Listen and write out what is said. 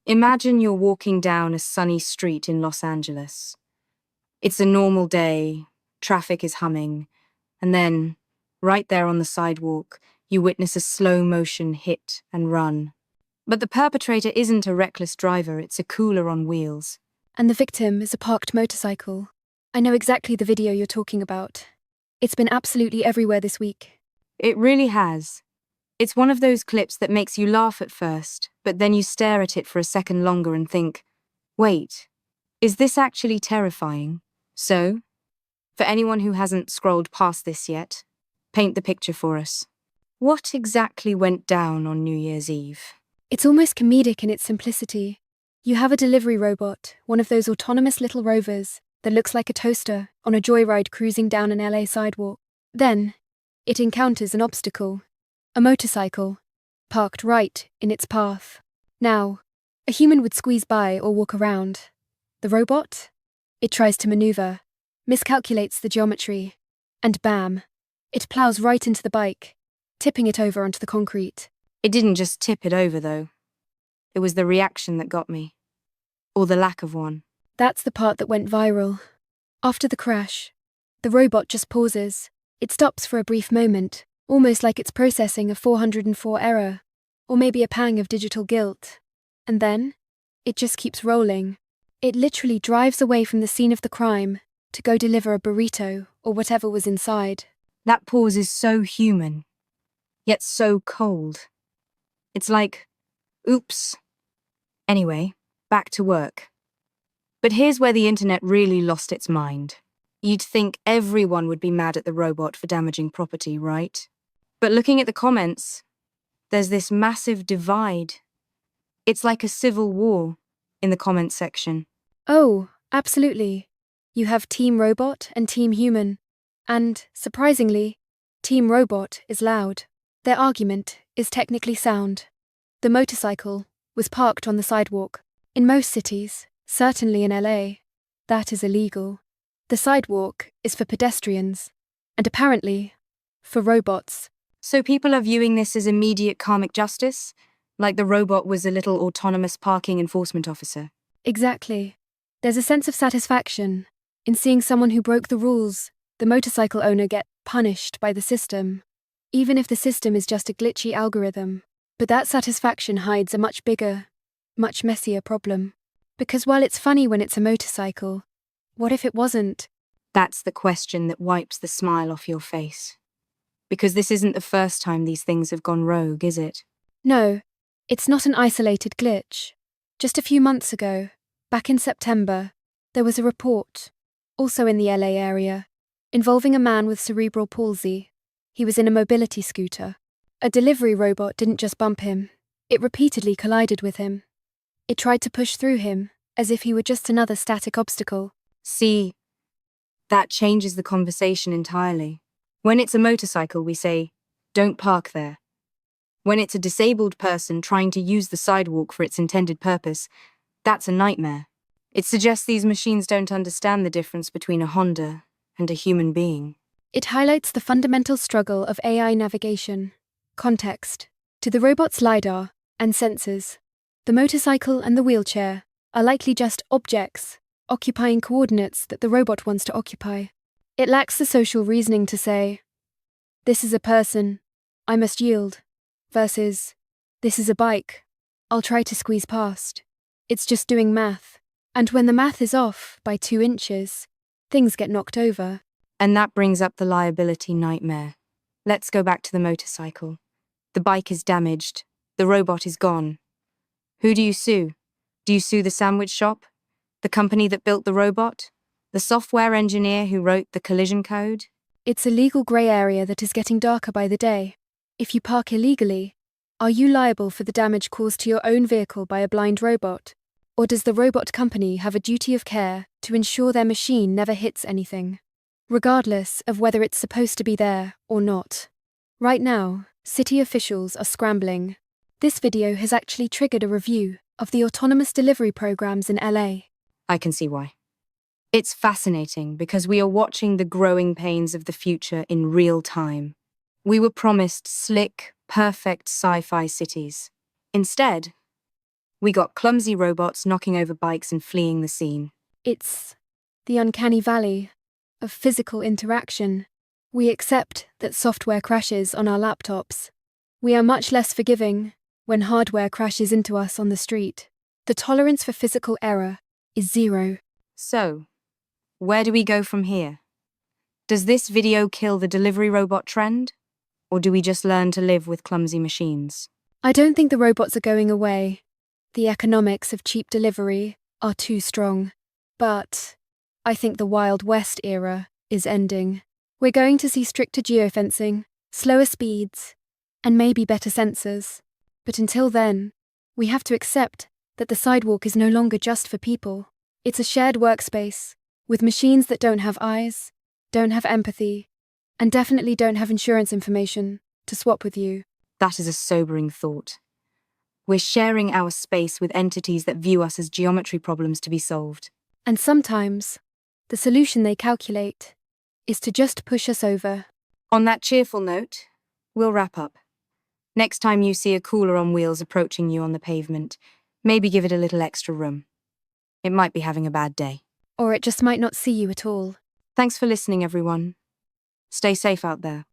Imagine you're walking down a sunny street in Los Angeles. It's a normal day, traffic is humming, and then, right there on the sidewalk, you witness a slow-motion hit and run. But the perpetrator isn't a reckless driver, it's a cooler on wheels. And the victim is a parked motorcycle. I know exactly the video you're talking about. It's been absolutely everywhere this week. It really has. It's one of those clips that makes you laugh at first, but then you stare at it for a second longer and think, wait, is this actually terrifying? So, for anyone who hasn't scrolled past this yet, paint the picture for us. What exactly went down on New Year's Eve? It's almost comedic in its simplicity. You have a delivery robot, one of those autonomous little rovers that looks like a toaster, on a joyride cruising down an LA sidewalk. Then, it encounters an obstacle. A motorcycle, parked right in its path. Now, a human would squeeze by or walk around. The robot? It tries to maneuver, miscalculates the geometry, and bam, it plows right into the bike, tipping it over onto the concrete. It didn't just tip it over, though. It was the reaction that got me. Or the lack of one. That's the part that went viral. After the crash, the robot just pauses. It stops for a brief moment, almost like it's processing a 404 error, or maybe a pang of digital guilt. And then, it just keeps rolling. It literally drives away from the scene of the crime to go deliver a burrito or whatever was inside. That pause is so human, yet so cold. It's like, oops. Anyway, back to work. But here's where the internet really lost its mind. You'd think everyone would be mad at the robot for damaging property, right? But looking at the comments, there's this massive divide. It's like a civil war in the comments section. Oh, absolutely. You have Team Robot and Team Human. And, surprisingly, Team Robot is loud. Their argument is technically sound. The motorcycle was parked on the sidewalk. In most cities, certainly in LA, that is illegal. The sidewalk is for pedestrians, and apparently, for robots. So people are viewing this as immediate karmic justice? Like the robot was a little autonomous parking enforcement officer? Exactly. There's a sense of satisfaction in seeing someone who broke the rules, the motorcycle owner, get punished by the system, even if the system is just a glitchy algorithm. But that satisfaction hides a much bigger, much messier problem. Because while it's funny when it's a motorcycle, what if it wasn't? That's the question that wipes the smile off your face. Because this isn't the first time these things have gone rogue, is it? No, it's not an isolated glitch. Just a few months ago, back in September, there was a report, also in the LA area, involving a man with cerebral palsy. He was in a mobility scooter. A delivery robot didn't just bump him, it repeatedly collided with him. It tried to push through him, as if he were just another static obstacle. See, that changes the conversation entirely. When it's a motorcycle, we say, don't park there. When it's a disabled person trying to use the sidewalk for its intended purpose, that's a nightmare. It suggests these machines don't understand the difference between a Honda and a human being. It highlights the fundamental struggle of AI navigation, context, to the robot's LiDAR and sensors. The motorcycle and the wheelchair are likely just objects, occupying coordinates that the robot wants to occupy. It lacks the social reasoning to say, this is a person, I must yield, versus, this is a bike, I'll try to squeeze past. It's just doing math. And when the math is off by 2 inches, things get knocked over. And that brings up the liability nightmare. Let's go back to the motorcycle. The bike is damaged. The robot is gone. Who do you sue? Do you sue the sandwich shop? The company that built the robot? The software engineer who wrote the collision code? It's a legal grey area that is getting darker by the day. If you park illegally, are you liable for the damage caused to your own vehicle by a blind robot? Or does the robot company have a duty of care to ensure their machine never hits anything, regardless of whether it's supposed to be there or not? Right now, city officials are scrambling. This video has actually triggered a review of the autonomous delivery programs in LA. I can see why. It's fascinating because we are watching the growing pains of the future in real time. We were promised slick, perfect sci-fi cities. Instead, We got clumsy robots knocking over bikes and fleeing the scene. It's the uncanny valley of physical interaction. We accept that software crashes on our laptops. We are much less forgiving when hardware crashes into us on the street. The tolerance for physical error is zero. So, where do we go from here? Does this video kill the delivery robot trend? Or do we just learn to live with clumsy machines? I don't think the robots are going away. The economics of cheap delivery are too strong. But I think the Wild West era is ending. We're going to see stricter geofencing, slower speeds, and maybe better sensors. But until then, we have to accept that the sidewalk is no longer just for people. It's a shared workspace, with machines that don't have eyes, don't have empathy, and definitely don't have insurance information to swap with you. That is a sobering thought. We're sharing our space with entities that view us as geometry problems to be solved. And sometimes, the solution they calculate is to just push us over. On that cheerful note, we'll wrap up. Next time you see a cooler on wheels approaching you on the pavement, maybe give it a little extra room. It might be having a bad day. Or it just might not see you at all. Thanks for listening, everyone. Stay safe out there.